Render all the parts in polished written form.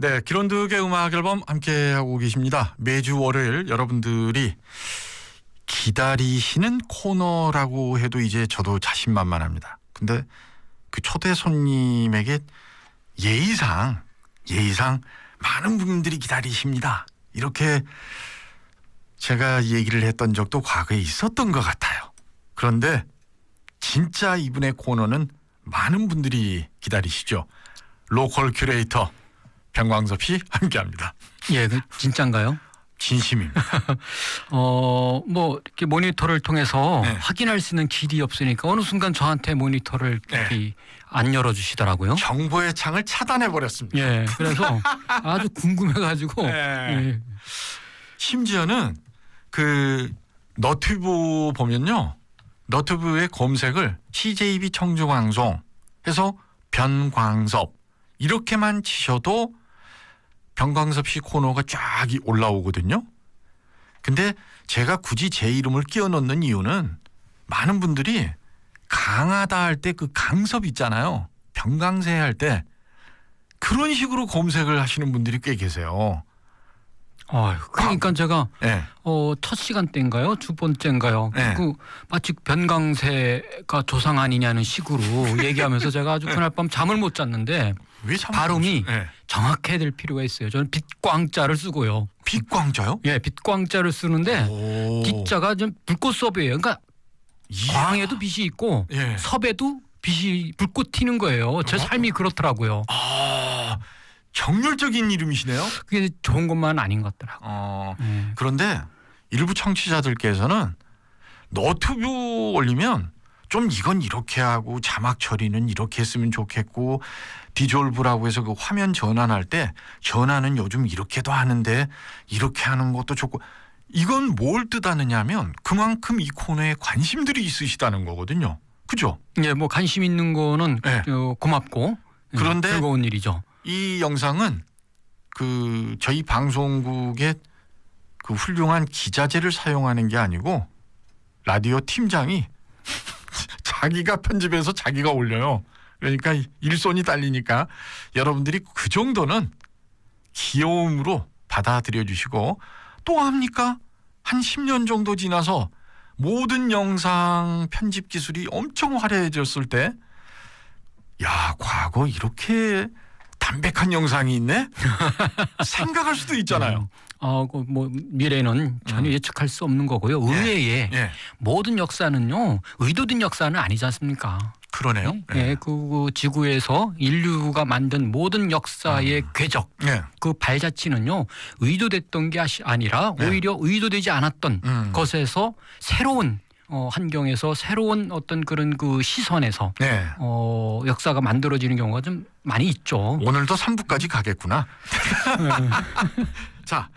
네, 기론득의 음악 앨범 함께하고 계십니다. 매주 월요일 여러분들이 기다리시는 코너라고 해도 이제 저도 자신만만합니다. 근데 그 초대 손님에게 예의상 많은 분들이 기다리십니다. 이렇게 제가 얘기를 했던 적도 과거에 있었던 것 같아요. 그런데 진짜 이분의 코너는 많은 분들이 기다리시죠. 로컬 큐레이터 변광섭 씨 함께합니다. 예, 진짜인가요? 진심입니다. 뭐 이렇게 모니터를 통해서 네. 확인할 수 있는 길이 없으니까 어느 순간 저한테 모니터를 이렇게 안 열어주시더라고요. 정보의 창을 차단해 버렸습니다. 예, 그래서 아주 궁금해가지고. 네. 예. 심지어는 그 너튜브 보면요, 너튜브의 검색을 CJB 청주방송 해서 변광섭 이렇게만 치셔도 변광섭 씨 코너가 쫙 올라오거든요. 근데 제가 굳이 제 이름을 끼워 넣는 이유는 많은 분들이 강하다 할 때 그 강섭 있잖아요. 변강세 할 때 그런 식으로 검색을 하시는 분들이 꽤 계세요. 그러니까 제가 네. 첫 시간대인가요? 두 번째인가요? 네. 그 마치 변강세가 조상 아니냐는 식으로 얘기하면서 제가 아주 그날 밤 잠을 못 잤는데 왜 참 발음이 네. 정확해야 될 필요가 있어요. 저는 빛광자를 쓰고요. 빛광자요? 예, 빛광자를 쓰는데 오. 빛자가 좀 불꽃섭이에요. 그러니까 이야. 광에도 빛이 있고 예. 섭에도 빛이 불꽃 튀는 거예요. 제 삶이 그렇더라고요. 정열적인 이름이시네요. 그게 좋은 것만 아닌 것 같더라고요. 그런데 일부 청취자들께서는 너튜브 올리면 좀 이건 이렇게 하고 자막 처리는 이렇게 했으면 좋겠고 디졸브라고 해서 그 화면 전환할 때 전환은 요즘 이렇게도 하는데 이렇게 하는 것도 좋고, 이건 뭘 뜻하느냐 하면 그만큼 이 코너에 관심들이 있으시다는 거거든요. 그죠? 예, 뭐 관심 있는 거는 네. 고맙고 그런데 즐거운 일이죠. 이 영상은 그 저희 방송국의 그 훌륭한 기자재를 사용하는 게 아니고 라디오 팀장이 자기가 편집해서 자기가 올려요. 그러니까 일손이 딸리니까 여러분들이 그 정도는 귀여움으로 받아들여 주시고, 또 합니까? 한 10년 정도 지나서 모든 영상 편집 기술이 엄청 화려해졌을 때, 야, 과거 이렇게 담백한 영상이 있네? 생각할 수도 있잖아요. 뭐 미래는 전혀 예측할 수 없는 거고요. 의외에 예. 모든 역사는요, 의도된 역사는 아니지 않습니까? 그러네요. 예, 그 지구에서 인류가 만든 모든 역사의 궤적, 예. 그 발자취는요, 의도됐던 게 아니라 오히려 의도되지 않았던 것에서 새로운 환경에서 새로운 어떤 그런 그 시선에서 네. 역사가 만들어지는 경우가 좀 많이 있죠. 오늘도 3부까지 가겠구나. 자,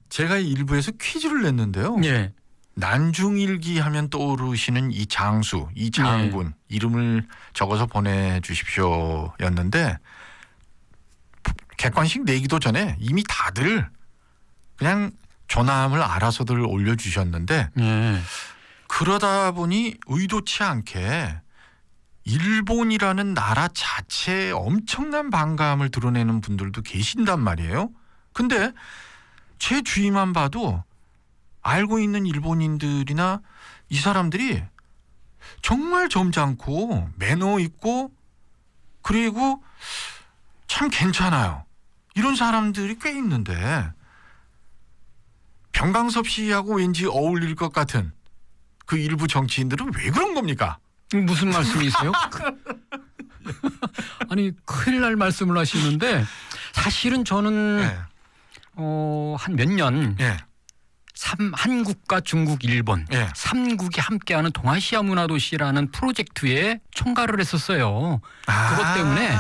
제가 일부에서 퀴즈를 냈는데요. 예. 난중일기 하면 떠오르시는 이 장수, 이 장군 이름을 적어서 보내주십시오 였는데, 객관식 내기도 전에 이미 다들 그냥 조남을 알아서들 올려주셨는데, 예. 그러다 보니 의도치 않게 일본이라는 나라 자체에 엄청난 반감을 드러내는 분들도 계신단 말이에요. 근데 제 주위만 봐도 알고 있는 일본인들이나 이 사람들이 정말 점잖고 매너 있고 그리고 참 괜찮아요. 이런 사람들이 꽤 있는데 변광섭 씨하고 왠지 어울릴 것 같은 그 일부 정치인들은 왜 그런 겁니까? 무슨 말씀이세요? 아니, 큰일 날 말씀을 하시는데, 사실은 저는 네. 한 몇 년 예. 한국과 중국, 일본 예. 3국이 함께하는 동아시아 문화도시라는 프로젝트에 총괄을 했었어요. 그것 때문에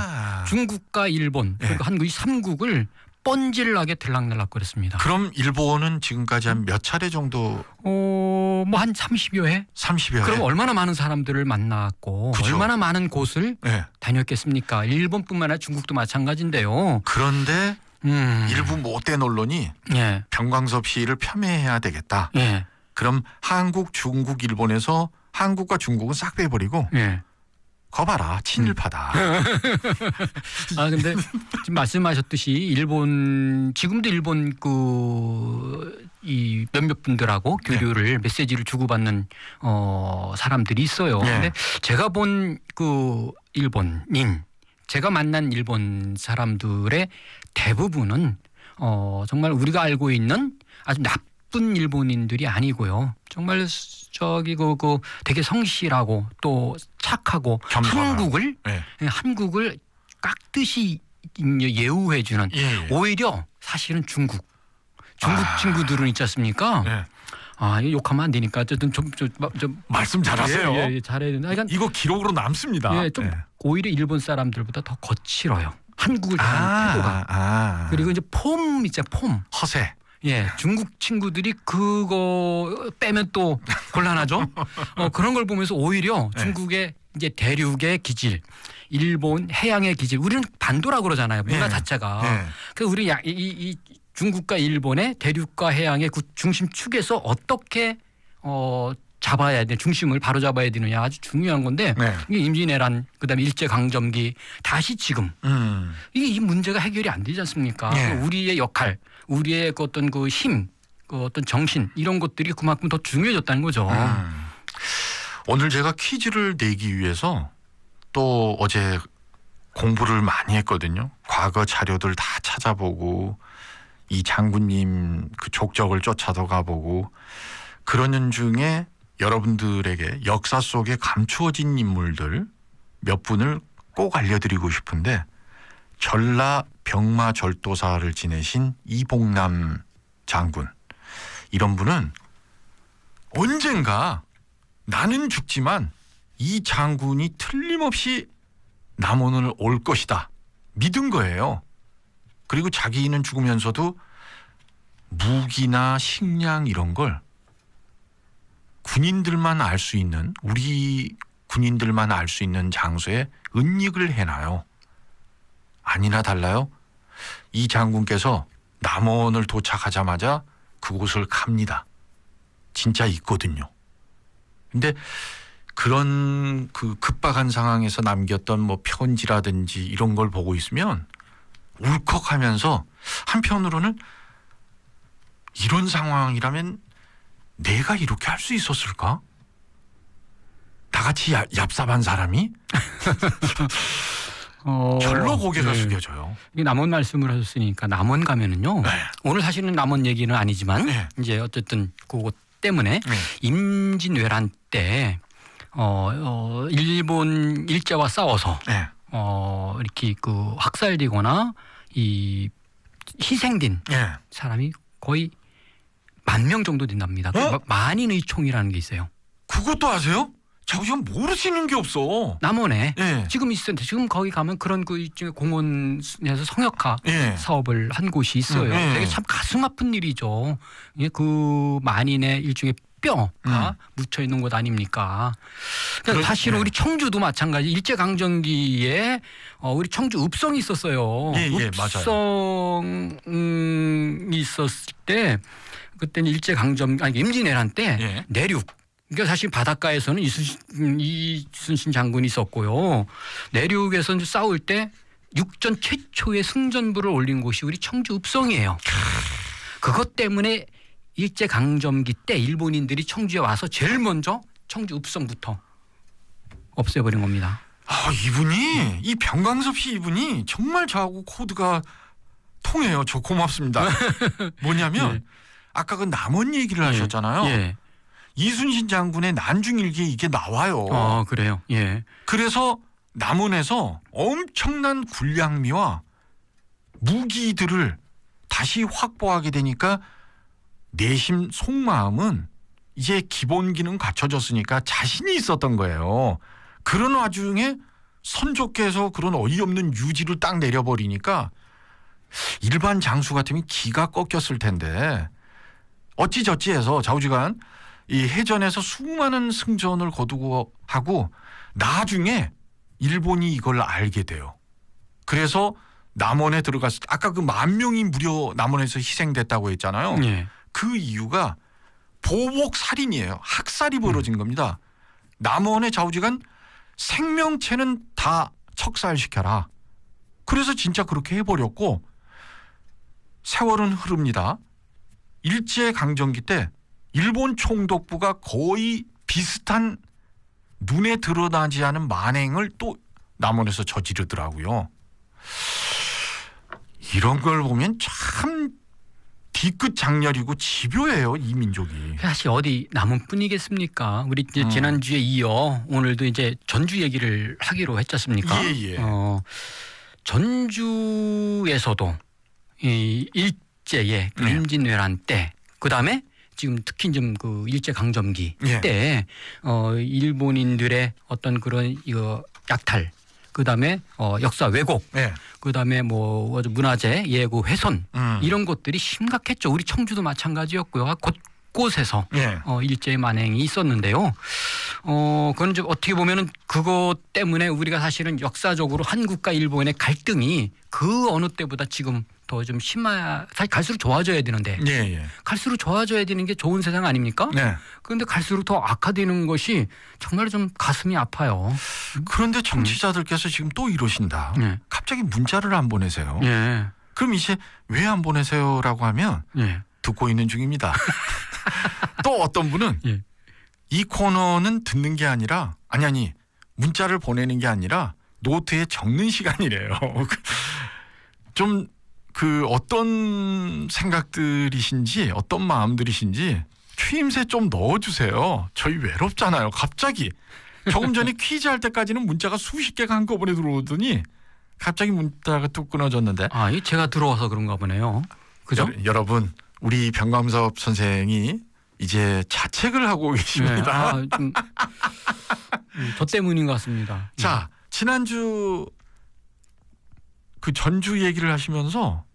중국과 일본 그리고 한국이 3국을 뻔질나게 들락날락거렸습니다. 그럼 일본은 지금까지 한 몇 차례 정도? 뭐 한 30여 회? 30여 회. 그럼 얼마나 많은 사람들을 만났고 그죠. 얼마나 많은 곳을 네. 다녔겠습니까? 일본뿐만 아니라 중국도 마찬가지인데요. 그런데 일부 못된 언론이 예. 변광섭 씨를 폄훼해야 되겠다. 예. 그럼 한국, 중국, 일본에서 한국과 중국은 싹 빼버리고 예. 거봐라 친일파다. 아 근데 지금 말씀하셨듯이 일본 지금도 일본 이 몇몇 분들하고 교류를 메시지를 주고받는 사람들이 있어요. 근데 제가 본 일본인 제가 만난 일본 사람들의 대부분은 정말 우리가 알고 있는 아주 나쁜 일본인들이 아니고요. 정말 되게 성실하고 또 착하고 한국을 깍듯이 예우해주는 오히려 사실은 중국 친구들은 있지 않습니까? 이거 욕하면 안 되니까 어쨌든 좀 말씀 잘하세요. 잘해야 된다. 그러니까 이거 기록으로 남습니다. 좀 오히려 일본 사람들보다 더 거칠어요. 한국을 대하는 태도가. 그리고 이제 폼 있잖아요. 폼. 허세. 중국 친구들이 그거 빼면 또 곤란하죠. 그런 걸 보면서 오히려 중국의 이제 대륙의 기질, 일본 해양의 기질, 우리는 반도라고 그러잖아요. 문화 자체가. 그래서 우리 이 중국과 일본의 대륙과 해양의 그 중심축에서 어떻게 잡아야 돼, 중심을 바로 잡아야 되느냐 아주 중요한 건데 이게 임진왜란 그다음에 일제강점기 다시 지금 이게 이 문제가 해결이 안 되지 않습니까? 우리의 역할, 우리의 어떤 그 힘, 어떤 정신 이런 것들이 그만큼 더 중요해졌다는 거죠. 오늘 제가 퀴즈를 내기 위해서 또 어제 공부를 많이 했거든요. 과거 자료들 다 찾아보고 이 장군님 그 족적을 쫓아도 가보고 그러는 중에 여러분들에게 역사 속에 감추어진 인물들 몇 분을 꼭 알려드리고 싶은데 전라 병마 절도사를 지내신 이봉남 장군, 이런 분은 언젠가 나는 죽지만 이 장군이 틀림없이 남원을 올 것이다 믿은 거예요. 그리고 자기는 죽으면서도 무기나 식량 이런 걸 군인들만 알 수 있는, 우리 군인들만 알 수 있는 장소에 은닉을 해놔요. 아니나 달라요. 이 장군께서 남원을 도착하자마자 그곳을 갑니다. 진짜 있거든요. 근데 그런 그 급박한 상황에서 남겼던 뭐 편지라든지 이런 걸 보고 있으면 울컥하면서 한편으로는 이런 상황이라면 내가 이렇게 할 수 있었을까? 나같이 얍삽한 사람이? 절로 고개가 숙여져요. 남원 말씀을 하셨으니까 남원 가면은요. 오늘 사실은 남원 얘기는 아니지만 이제 어쨌든 그것 때문에 임진왜란 때 일본 일제와 싸워서 이렇게 그 학살되거나 이 희생된 사람이 거의 10,000명 정도 된답니다. 만인의 총이라는 게 있어요. 그것도 아세요? 자꾸 모르시는 게 없어. 남원에 지금 지금 거기 가면 그런 그 일종의 공원에서 성역화 사업을 한 곳이 있어요. 되게 참 가슴 아픈 일이죠. 그 만인의 일종의 뼈가 묻혀 있는 곳 아닙니까? 그러니까 사실은 우리 청주도 마찬가지. 일제강점기에 우리 청주 읍성이 있었어요. 읍성이 있었을 때 그때는 임진왜란 때 내륙. 그러니까 사실 바닷가에서는 이순신 장군이 있었고요. 내륙에서 이제 싸울 때 육전 최초의 승전부를 올린 곳이 우리 청주 읍성이에요. 그것 때문에 일제강점기 때 일본인들이 청주에 와서 제일 먼저 청주 읍성부터 없애버린 겁니다. 이분이 이 병광섭 씨 이분이 정말 저하고 코드가 통해요. 저 고맙습니다. 뭐냐면 아까 그 남원 얘기를 하셨잖아요. 이순신 장군의 난중일기에 이게 나와요. 그래요. 그래서 남원에서 엄청난 군량미와 무기들을 다시 확보하게 되니까 내심 속마음은 이제 기본기는 갖춰졌으니까 자신이 있었던 거예요. 그런 와중에 선조께서 그런 어이없는 유지를 딱 내려버리니까 일반 장수 같으면 기가 꺾였을 텐데 어찌저찌 해서 좌우지간 이 해전에서 수많은 승전을 거두고 하고 나중에 일본이 이걸 알게 돼요. 그래서 남원에 들어갔을 때 아까 그 10,000명이 무려 남원에서 희생됐다고 했잖아요. 그 이유가 보복 살인이에요. 학살이 벌어진 겁니다. 남원의 좌우지간 생명체는 다 척살시켜라. 그래서 진짜 그렇게 해버렸고 세월은 흐릅니다. 일제강점기 때 일본 총독부가 거의 비슷한 눈에 드러나지 않은 만행을 또 남원에서 저지르더라고요. 이런 걸 보면 참 뒤끝 장렬이고 집요해요, 이 민족이. 사실 어디 남은뿐이겠습니까? 우리 이제 지난주에 이어 오늘도 이제 전주 얘기를 하기로 했지 않습니까? 예. 전주에서도 이 일제의 그 임진왜란 때, 그 다음에 지금 특히 좀 그 일제 강점기 때 일본인들의 어떤 그런 이거 약탈, 그 다음에 역사 왜곡, 그 다음에 뭐 문화재 예고 훼손 이런 것들이 심각했죠. 우리 청주도 마찬가지였고요. 곳곳에서 일제의 만행이 있었는데요. 그건 좀 어떻게 보면은 그것 때문에 우리가 사실은 역사적으로 한국과 일본의 갈등이 그 어느 때보다 지금 더 좀 사실 갈수록 좋아져야 되는데 갈수록 좋아져야 되는 게 좋은 세상 아닙니까? 그런데 갈수록 더 악화되는 것이 정말 좀 가슴이 아파요. 그런데 정치자들께서 지금 또 이러신다. 갑자기 문자를 안 보내세요. 그럼 이제 왜 안 보내세요라고 하면 듣고 있는 중입니다. 또 어떤 분은 이 코너는 듣는 게 아니라 아니 문자를 보내는 게 아니라 노트에 적는 시간이래요. 좀 그 어떤 생각들이신지 어떤 마음들이신지 추임새 좀 넣어주세요. 저희 외롭잖아요. 갑자기 조금 전에 퀴즈 할 때까지는 문자가 수십 개가 한꺼번에 들어오더니 갑자기 문자가 뚝 끊어졌는데. 이 제가 들어와서 그런가 보네요. 그죠? 여러분 우리 병감섭 선생이 이제 자책을 하고 계십니다. 저 때문인 것 같습니다. 자, 지난주 그 전주 얘기를 하시면서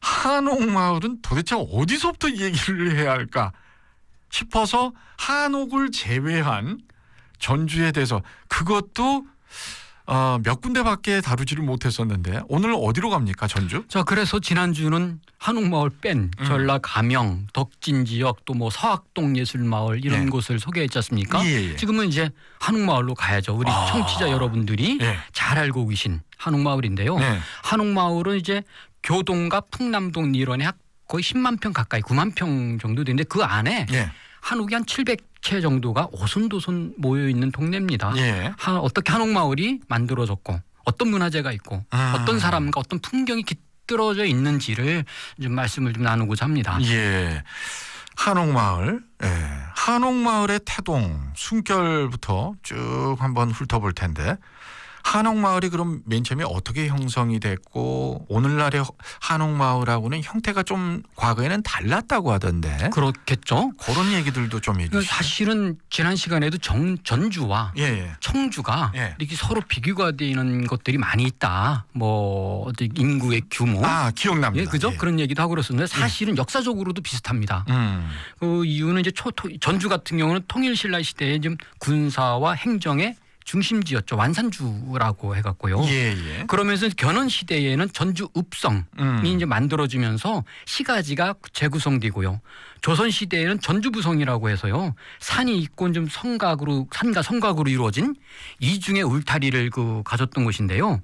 한옥마을은 도대체 어디서부터 얘기를 해야 할까 싶어서 한옥을 제외한 전주에 대해서 그것도 몇 군데밖에 다루지를 못했었는데 오늘 어디로 갑니까, 전주? 자, 그래서 지난주는 한옥마을 뺀 전라 가명, 덕진 지역 또 뭐 서학동 예술마을 이런 곳을 소개했지 않습니까? 지금은 이제 한옥마을로 가야죠. 우리 청취자 여러분들이 잘 알고 계신 한옥마을인데요. 한옥마을은 이제 교동과 풍남동 일원에 거의 10만 평 가까이 9만 평 정도 되는데 그 안에 한옥이 한 700채 정도가 오손도손 모여 있는 동네입니다. 어떻게 한옥마을이 만들어졌고 어떤 문화재가 있고 어떤 사람과 어떤 풍경이 깃들어져 있는지를 좀 말씀을 좀 나누고자 합니다. 한옥마을, 한옥마을의 태동, 숨결부터 쭉 한번 훑어볼 텐데 한옥마을이 그럼 맨 처음에 어떻게 형성이 됐고 오늘날의 한옥마을하고는 형태가 좀 과거에는 달랐다고 하던데. 그렇겠죠. 그런 얘기들도 좀 해주시죠. 사실은 지난 시간에도 전주와 청주가 이렇게 서로 비교가 되는 것들이 많이 있다. 뭐 인구의 규모. 기억납니다. 그죠? 그런 얘기도 하고 그랬었는데 사실은 역사적으로도 비슷합니다. 그 이유는 이제 전주 같은 경우는 통일신라 시대에 좀 군사와 행정의 중심지였죠. 완산주라고 해갖고요. 그러면서 견원 시대에는 전주 읍성이 이제 만들어지면서 시가지가 재구성되고요. 조선 시대에는 전주부성이라고 해서요. 산이 있고 좀 산과 성곽으로 이루어진 이중의 울타리를 가졌던 곳인데요.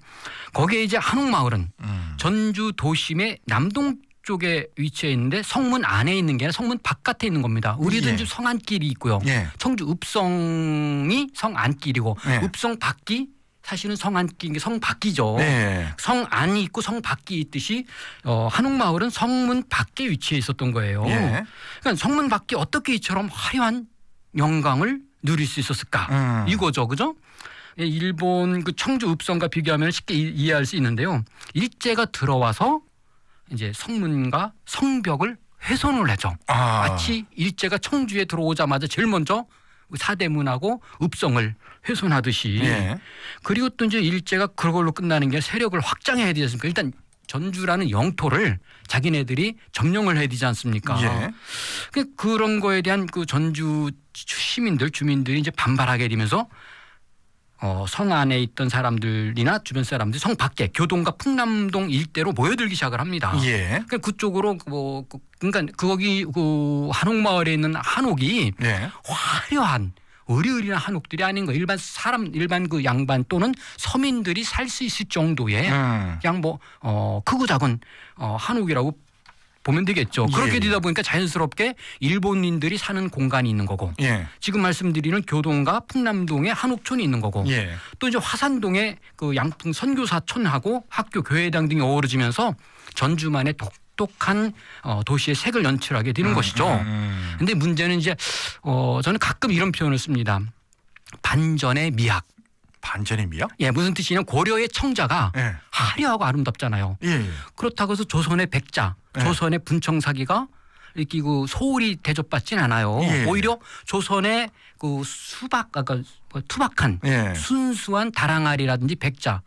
거기에 이제 한옥마을은 전주 도심의 남동 쪽에 위치해 있는데 성문 안에 있는 게 아니라 성문 바깥에 있는 겁니다. 우리도 이제 성안길이 있고요. 청주 읍성이 성안길이고 읍성 밖이 사실은 성안길, 성 밖이죠. 성 안이 있고 성 밖이 있듯이 한옥마을은 성문 밖에 위치해 있었던 거예요. 그러니까 성문 밖이 어떻게 이처럼 화려한 영광을 누릴 수 있었을까? 이거죠, 그죠? 일본 그 청주 읍성과 비교하면 쉽게 이해할 수 있는데요. 일제가 들어와서 이제 성문과 성벽을 훼손을 하죠. 마치 일제가 청주에 들어오자마자 제일 먼저 사대문하고 읍성을 훼손하듯이. 그리고 또 이제 일제가 그걸로 끝나는 게 세력을 확장해야 되지 않습니까? 일단 전주라는 영토를 자기네들이 점령을 해야 되지 않습니까? 그런 거에 대한 그 전주 주민들이 이제 반발하게 되면서 성 안에 있던 사람들이나 주변 사람들이 성 밖에 교동과 풍남동 일대로 모여들기 시작을 합니다. 그러니까 그쪽으로 그러니까 거기 그 한옥마을에 있는 한옥이 화려한 의리의리한 한옥들이 아닌 거. 일반 그 양반 또는 서민들이 살 수 있을 정도의 그냥 뭐 크고 작은 한옥이라고 보면 되겠죠. 그렇게 되다 보니까 자연스럽게 일본인들이 사는 공간이 있는 거고 지금 말씀드리는 교동과 풍남동에 한옥촌이 있는 거고 또 이제 화산동에 그 양풍 선교사촌하고 학교 교회당 등이 어우러지면서 전주만의 독특한 도시의 색을 연출하게 되는 것이죠. 그런데 문제는 이제 저는 가끔 이런 표현을 씁니다. 반전의 미학. 반전의 미학? 예, 무슨 뜻이냐면 고려의 청자가 화려하고 아름답잖아요. 그렇다고 해서 조선의 백자, 조선의 분청사기가 이렇게 그 소홀히 대접받진 않아요. 오히려 조선의 그 투박한 순수한 다랑아리라든지 백자,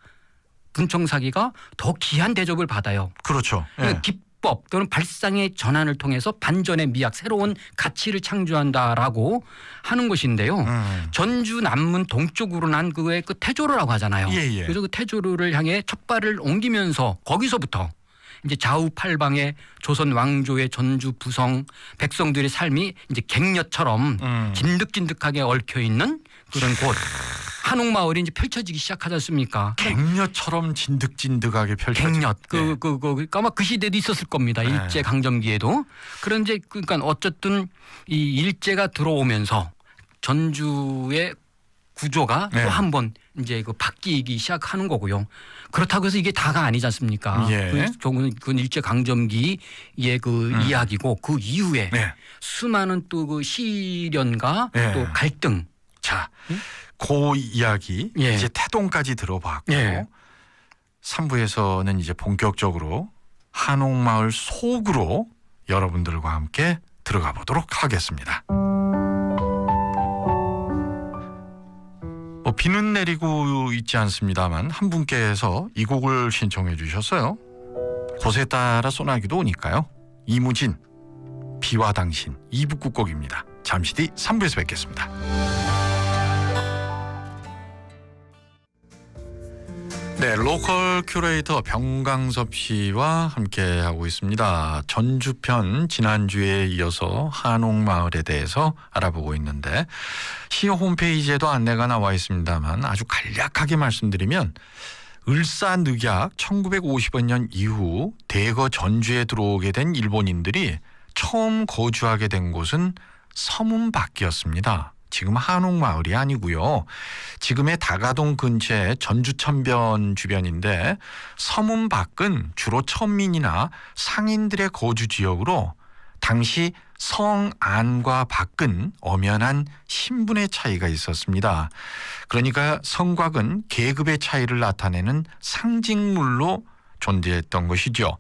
분청사기가 더 귀한 대접을 받아요. 그렇죠. 기법 또는 발상의 전환을 통해서 반전의 미학, 새로운 가치를 창조한다라고 하는 것인데요. 전주 남문 동쪽으로 난 그의 그 태조로라고 하잖아요. 그래서 그 태조로를 향해 첫 발을 옮기면서 거기서부터 이제 좌우팔방의 조선 왕조의 전주 부성 백성들의 삶이 이제 갱녀처럼 진득진득하게 얽혀 있는 그런 곳. 한옥마을이 이제 펼쳐지기 시작하지 않습니까? 갱녀처럼 진득진득하게 펼쳐지는. 갱녀. 아마 그 시대도 있었을 겁니다. 일제 강점기에도. 그런데 그러니까 어쨌든 이 일제가 들어오면서 전주의 구조가 또 한 번 이제 그 바뀌기 시작하는 거고요. 그렇다고 해서 이게 다가 아니지 않습니까? 그건 일제 강점기의 그 이야기고 그 이후에 수많은 또 그 시련과 또 갈등. 자, 그 이야기 이제 태동까지 들어봤고 3부에서는 이제 본격적으로 한옥마을 속으로 여러분들과 함께 들어가 보도록 하겠습니다. 비는 내리고 있지 않습니다만 한 분께서 이 곡을 신청해 주셨어요. 곳에 따라 소나기도 오니까요. 이무진 비와 당신 2부 끝곡입니다. 잠시 뒤 3부에서 뵙겠습니다. 네, 로컬 큐레이터 병강섭 씨와 함께하고 있습니다. 전주편 지난주에 이어서 한옥마을에 대해서 알아보고 있는데 시 홈페이지에도 안내가 나와 있습니다만 아주 간략하게 말씀드리면 을사늑약 1950년 이후 대거 전주에 들어오게 된 일본인들이 처음 거주하게 된 곳은 서문밖이었습니다. 지금 한옥마을이 아니고요. 지금의 다가동 근처의 전주천변 주변인데 서문밖은 주로 천민이나 상인들의 거주 지역으로 당시 성안과 밖은 엄연한 신분의 차이가 있었습니다. 그러니까 성곽은 계급의 차이를 나타내는 상징물로 존재했던 것이죠.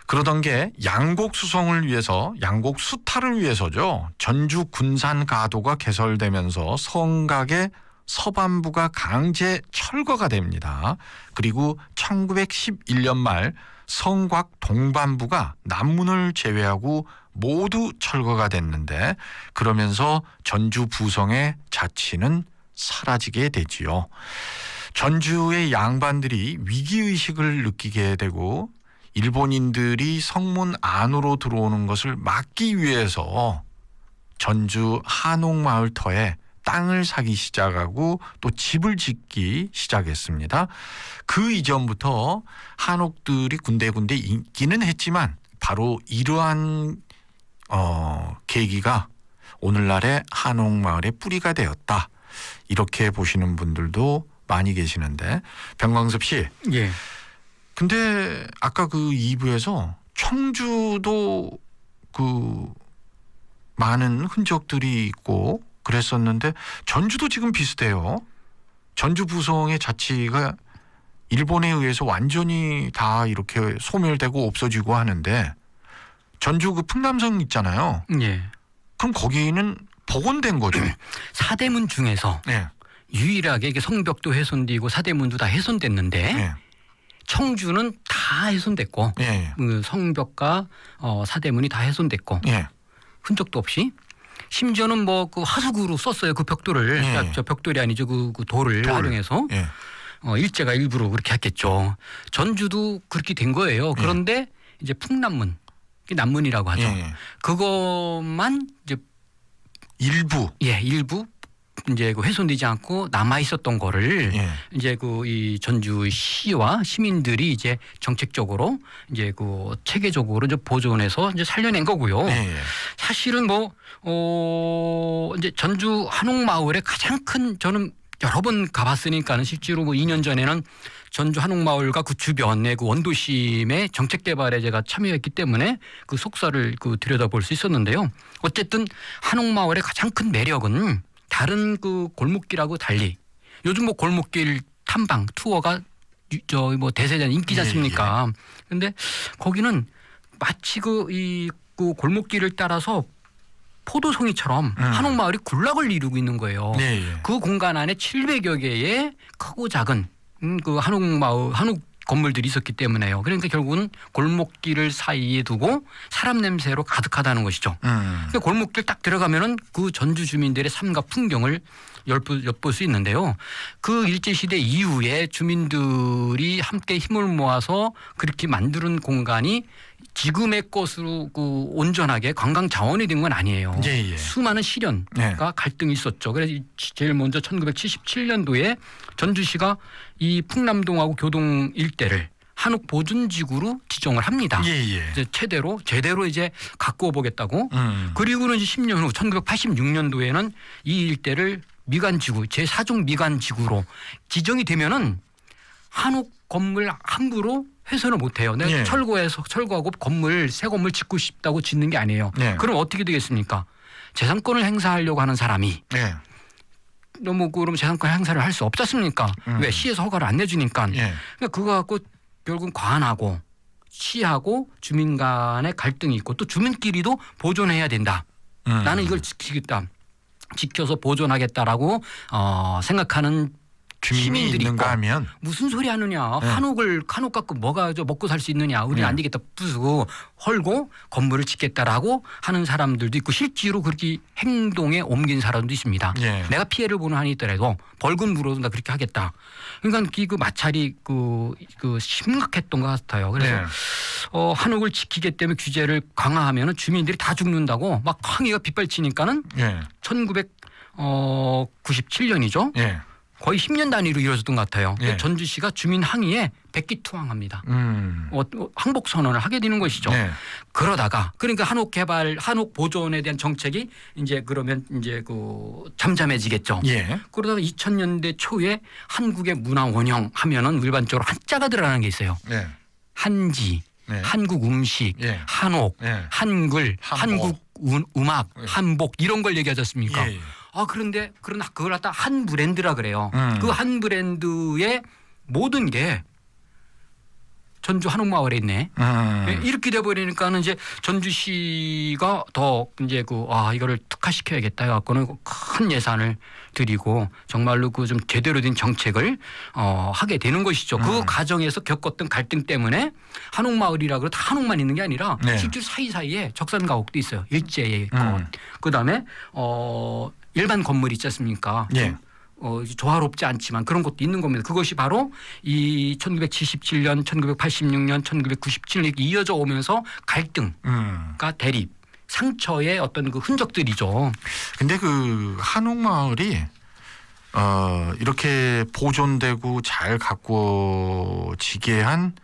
그러던 게 양곡수성을 위해서 양곡수탈을 위해서죠. 전주 군산 가도가 개설되면서 성곽의 서반부가 강제 철거가 됩니다. 그리고 1911년 말 성곽 동반부가 남문을 제외하고 모두 철거가 됐는데 그러면서 전주 부성의 자치는 사라지게 되지요. 전주의 양반들이 위기의식을 느끼게 되고 일본인들이 성문 안으로 들어오는 것을 막기 위해서 전주 한옥마을터에 땅을 사기 시작하고 또 집을 짓기 시작했습니다. 그 이전부터 한옥들이 군데군데 있기는 했지만 바로 이러한 계기가 오늘날의 한옥마을의 뿌리가 되었다. 이렇게 보시는 분들도 많이 계시는데 병광섭 씨. 근데 아까 그 2부에서 청주도 그 많은 흔적들이 있고 그랬었는데 전주도 지금 비슷해요. 전주 부성의 자치가 일본에 의해서 완전히 다 이렇게 소멸되고 없어지고 하는데 전주 그 풍남성 있잖아요. 그럼 거기는 복원된 거죠. 사대문 중에서 유일하게 이게 성벽도 훼손되고 사대문도 다 훼손됐는데 청주는 다 훼손됐고 그 성벽과 사대문이 다 훼손됐고 흔적도 없이 심지어는 뭐 그 하수구로 썼어요. 그 벽돌을 저 벽돌이 아니죠. 그 돌을 활용해서 일제가 일부러 그렇게 했겠죠. 전주도 그렇게 된 거예요. 그런데 이제 풍남문, 남문이라고 하죠. 그것만 이제 일부 이제 그 훼손되지 않고 남아 있었던 거를 예. 이제 그 이 전주시와 시민들이 이제 정책적으로 이제 그 체계적으로 이제 보존해서 이제 살려낸 거고요. 예. 사실은 이제 전주 한옥마을의 가장 큰 저는 여러 번 가봤으니까는 실제로 2년 전에는 전주 한옥마을과 그 주변의 그 원도심의 정책 개발에 제가 참여했기 때문에 그 속사를 그 들여다볼 수 있었는데요. 어쨌든 한옥마을의 가장 큰 매력은 다른 그 골목길하고 달리 요즘 골목길 탐방 투어가 대세잖아요. 인기지 않습니까? 그런데 거기는 마치 그 골목길을 따라서 포도송이처럼 한옥마을이 군락을 이루고 있는 거예요. 그 공간 안에 700여 개의 크고 작은 그 한옥 건물들이 있었기 때문에요. 그러니까 결국은 골목길을 사이에 두고 사람 냄새로 가득하다는 것이죠. 그러니까 골목길 딱 들어가면은 그 전주 주민들의 삶과 풍경을 엿볼 수 있는데요. 그 일제시대 이후에 주민들이 함께 힘을 모아서 그렇게 만드는 공간이 지금의 것으로 그 온전하게 관광 자원이 된 건 아니에요. 수많은 시련과 갈등이 있었죠. 그래서 제일 먼저 1977년도에 전주시가 이 풍남동하고 교동 일대를 한옥 보존지구로 지정을 합니다. 이제 제대로 이제 가꾸어 보겠다고. 그리고는 이제 10년 후 1986년도에는 이 일대를 미관지구 제4종 미관지구로 지정이 되면은 한옥 건물 함부로 훼손을 못해요. 내가 철거하고 새 건물 짓고 싶다고 짓는 게 아니에요. 그럼 어떻게 되겠습니까? 재산권을 행사하려고 하는 사람이 너무 그럼 재산권 행사를 할 수 없지 않습니까? 왜? 시에서 허가를 안 내주니까. 그러니까 그거 갖고 결국은 관하고 시하고 주민 간의 갈등이 있고 또 주민끼리도 보존해야 된다. 나는 이걸 지켜서 보존하겠다라고 생각하는 시민들이 있고 하면 무슨 소리 하느냐. 한옥 갖고 뭐가 먹고 살 수 있느냐. 우리는 안 되겠다. 부수고 헐고 건물을 짓겠다라고 하는 사람들도 있고 실제로 그렇게 행동에 옮긴 사람도 있습니다. 내가 피해를 보는 한이 있더라도 벌금 물어도 나 그렇게 하겠다. 그러니까 그 마찰이 그 심각했던 것 같아요. 그래서 한옥을 지키기 때문에 규제를 강화하면 주민들이 다 죽는다고 막 항의가 빗발치니까는 1997년이죠. 거의 10년 단위로 이루어졌던 것 같아요. 전주시가 주민 항의에 백기투항합니다. 항복 선언을 하게 되는 것이죠. 그러다가 그러니까 한옥 개발, 한옥 보존에 대한 정책이 이제 그러면 이제 그 잠잠해지겠죠. 그러다가 2000년대 초에 한국의 문화 원형 하면은 일반적으로 한자가 들어가는 게 있어요. 한지, 한국 음식, 한옥, 한글, 한국 음악, 한복 이런 걸 얘기하지 않습니까? 그러나 그걸 갖다 한 브랜드라 그래요. 그 한 브랜드의 모든 게 전주 한옥마을에 있네. 이렇게 돼버리니까는 이제 전주시가 더 이제 이거를 특화시켜야겠다 해갖고는 큰 예산을 들이고 정말로 그 좀 제대로 된 정책을 하게 되는 것이죠. 그 과정에서 겪었던 갈등 때문에 한옥마을이라 그래도 한옥만 있는 게 아니라 실제로 사이사이에 적산가옥도 있어요. 일제의 것. 그다음에 일반 건물 있지 않습니까? 조화롭지 않지만 그런 것도 있는 겁니다. 그것이 바로 이 1977년, 1986년, 1997년 이렇게 이어져 오면서 갈등과 대립, 상처의 어떤 그 흔적들이죠. 근데 그 한옥마을이 이렇게 보존되고 잘 가꾸어지게 한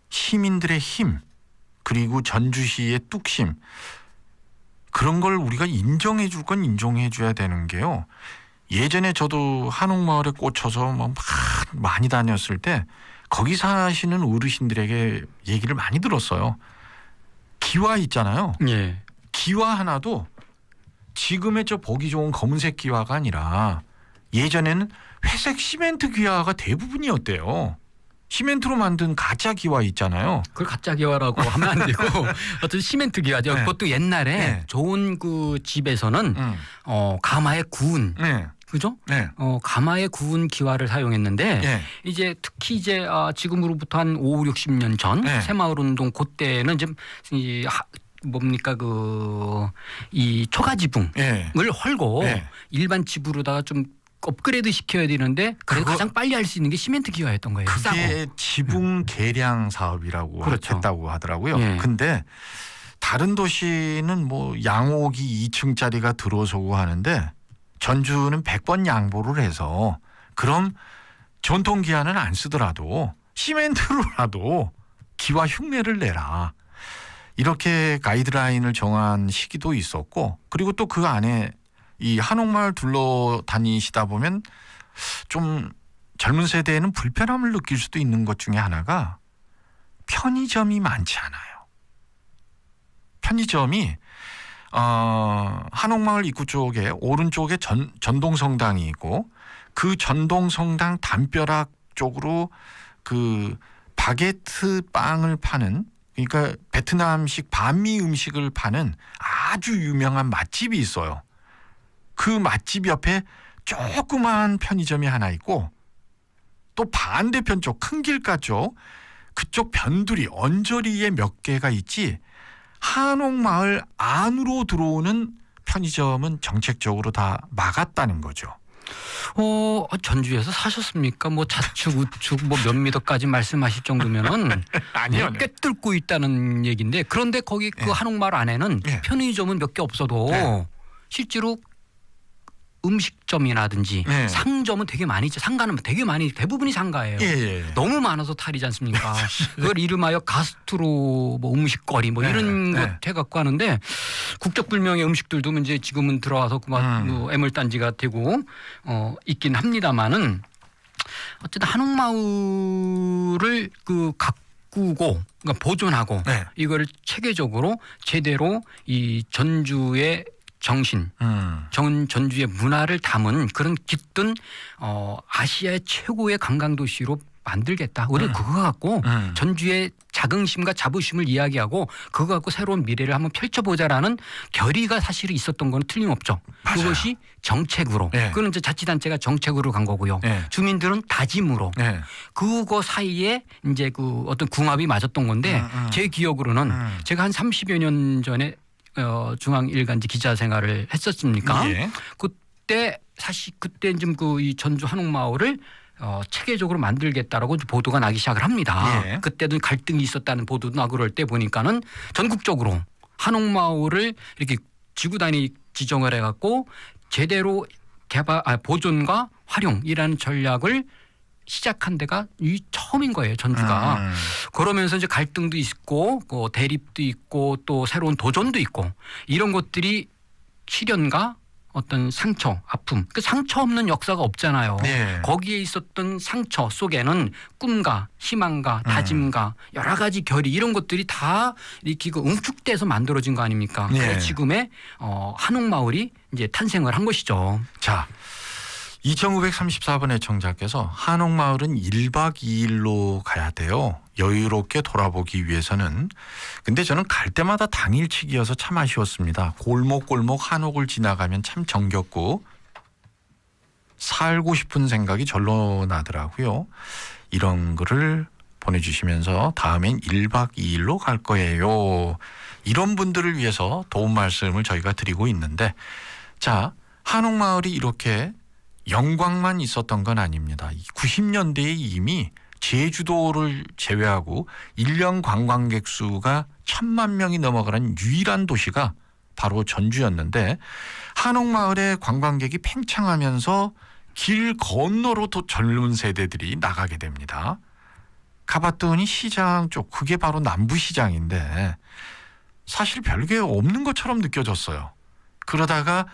시민들의 힘 그리고 전주시의 뚝심 그런 걸 우리가 인정해 줄 건 인정해 줘야 되는 게요. 예전에 저도 한옥마을에 꽂혀서 많이 다녔을 때 거기 사시는 어르신들에게 얘기를 많이 들었어요. 기와 있잖아요. 기와 하나도 지금의 저 보기 좋은 검은색 기와가 아니라 예전에는 회색 시멘트 기와가 대부분이었대요. 시멘트로 만든 가짜 기와 있잖아요. 그걸 가짜 기와라고 하면 안 되고 어떤 시멘트 기와죠. 보통 옛날에 좋은 그 집에서는 가마에 구운 그죠? 가마에 구운 기와를 사용했는데 이제 특히 이제 지금으로부터 한 5, 60년 전 새마을운동 그때는 좀 뭡니까 이 초가지붕을 헐고 일반 집으로다가 좀 업그레이드 시켜야 되는데 그래도 가장 빨리 할 수 있는 게 시멘트 기와였던 거예요. 그게 싸고. 지붕 개량 사업이라고 했다고 하더라고요. 근데 다른 도시는 뭐 양옥이 2층짜리가 들어서고 하는데 전주는 100번 양보를 해서 그럼 전통기아는 안 쓰더라도 시멘트로라도 기와 흉내를 내라. 이렇게 가이드라인을 정한 시기도 있었고, 그리고 또 그 안에 이 한옥마을 둘러 다니시다 보면 좀 젊은 세대에는 불편함을 느낄 수도 있는 것 중에 하나가 편의점이 많지 않아요. 편의점이 한옥마을 입구 쪽에 오른쪽에 전동성당이 있고, 그 전동성당 담벼락 쪽으로 그 바게트 빵을 파는, 그러니까 베트남식 반미 음식을 파는 아주 유명한 맛집이 있어요. 그 맛집 옆에 조그만 편의점이 하나 있고, 또 반대편 쪽 큰 길가 쪽 그쪽 변두리 언저리에 몇 개가 있지, 한옥마을 안으로 들어오는 편의점은 정책적으로 다 막았다는 거죠. 전주에서 사셨습니까? 뭐 좌측 우측 뭐 몇 미터까지 말씀하실 정도면은 아니요. 꿰뚫고 있다는 얘기인데, 그런데 거기 그 네. 한옥마을 안에는 네. 편의점은 몇 개 없어도 네. 실제로 음식점이라든지 네. 상점은 되게 많이 있죠. 상가는 되게 많이, 대부분이 상가예요. 예. 너무 많아서 탈이지 않습니까? 그걸 이름하여 가스트로 뭐 음식거리 뭐 이런 네. 것 해갖고 하는데, 국적불명의 음식들도 이제 지금은 들어와서 그만 뭐 애물단지가 되고 있긴 합니다만은, 어쨌든 한옥마을을 그 가꾸고, 그러니까 보존하고 네. 이걸 체계적으로 제대로 이 전주의 정신, 전주의 문화를 담은 그런 깃든 아시아의 최고의 관광도시로 만들겠다. 우리는 그거 갖고 전주의 자긍심과 자부심을 이야기하고 그거 갖고 새로운 미래를 한번 펼쳐보자라는 결의가 사실 있었던 건 틀림없죠. 맞아요. 그것이 정책으로. 네. 그건 이제 자치단체가 정책으로 간 거고요. 네. 주민들은 다짐으로. 네. 그거 사이에 이제 그 어떤 궁합이 맞았던 건데, 제 기억으로는 제가 한 30여 년 전에 중앙일간지 기자 생활을 했었습니까? 예. 그때 사실 그때 좀 그 이 전주 한옥마을을 체계적으로 만들겠다라고 보도가 나기 시작을 합니다. 예. 그때도 갈등이 있었다는 보도도 나고 그럴 때 보니까는 전국적으로 한옥마을을 이렇게 지구단위 지정을 해갖고 제대로 보존과 활용이라는 전략을 시작한 데가 이 처음인 거예요, 전주가. 그러면서 이제 갈등도 있고, 대립도 있고, 또 새로운 도전도 있고, 이런 것들이 시련과 어떤 상처, 아픔, 그 상처 없는 역사가 없잖아요. 네. 거기에 있었던 상처 속에는 꿈과 희망과 다짐과 여러 가지 결의, 이런 것들이 다 이렇게 응축돼서 만들어진 거 아닙니까? 네. 그래서 지금의 한옥마을이 이제 탄생을 한 것이죠. 자, 2934번 애청자께서 한옥마을은 1박 2일로 가야 돼요. 여유롭게 돌아보기 위해서는. 근데 저는 갈 때마다 당일치기여서 참 아쉬웠습니다. 골목골목 한옥을 지나가면 참 정겹고 살고 싶은 생각이 절로 나더라고요. 이런 글을 보내주시면서 다음엔 1박 2일로 갈 거예요. 이런 분들을 위해서 도움 말씀을 저희가 드리고 있는데, 자, 한옥마을이 이렇게 영광만 있었던 건 아닙니다. 90년대에 이미 제주도를 제외하고 1년 관광객 수가 1,000만 명이 넘어가는 유일한 도시가 바로 전주였는데, 한옥마을에 관광객이 팽창하면서 길 건너로 또 젊은 세대들이 나가게 됩니다. 가봤더니 시장 쪽, 그게 바로 남부시장인데 사실 별게 없는 것처럼 느껴졌어요. 그러다가